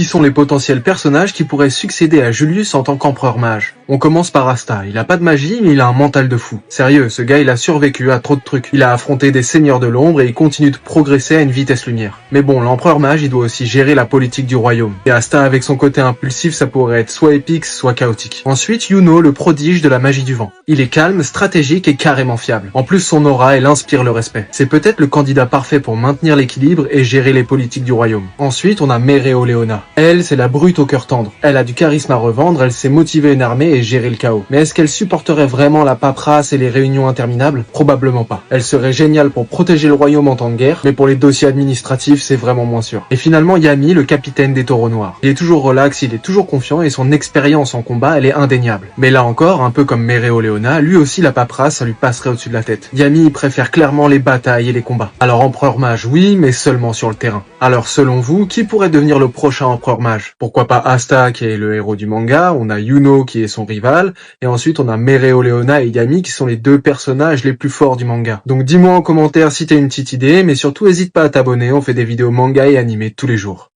Qui sont les potentiels personnages qui pourraient succéder à Julius en tant qu'empereur mage? On commence par Asta, il a pas de magie mais il a un mental de fou. Sérieux, ce gars il a survécu à trop de trucs. Il a affronté des seigneurs de l'ombre et il continue de progresser à une vitesse lumière. Mais bon, l'empereur mage il doit aussi gérer la politique du royaume. Et Asta avec son côté impulsif ça pourrait être soit épique soit chaotique. Ensuite, Yuno, le prodige de la magie du vent. Il est calme, stratégique et carrément fiable. En plus son aura elle inspire le respect. C'est peut-être le candidat parfait pour maintenir l'équilibre et gérer les politiques du royaume. Ensuite, on a Mereoleona. Elle, c'est la brute au cœur tendre. Elle a du charisme à revendre, elle sait motiver une armée et gérer le chaos. Mais est-ce qu'elle supporterait vraiment la paperasse et les réunions interminables? Probablement pas. Elle serait géniale pour protéger le royaume en temps de guerre, mais pour les dossiers administratifs, c'est vraiment moins sûr. Et finalement, Yami, le capitaine des taureaux noirs. Il est toujours relax, il est toujours confiant et son expérience en combat, elle est indéniable. Mais là encore, un peu comme Mereoleona, lui aussi la paperasse, ça lui passerait au-dessus de la tête. Yami, il préfère clairement les batailles et les combats. Alors empereur mage, oui, mais seulement sur le terrain. Alors selon vous, qui pourrait devenir le prochain empereur mage? Pourquoi pas Asta qui est le héros du manga, on a Yuno qui est son rival, et ensuite on a Mereoleona et Yami qui sont les deux personnages les plus forts du manga. Donc dis-moi en commentaire si t'as une petite idée, mais surtout hésite pas à t'abonner, on fait des vidéos manga et animés tous les jours.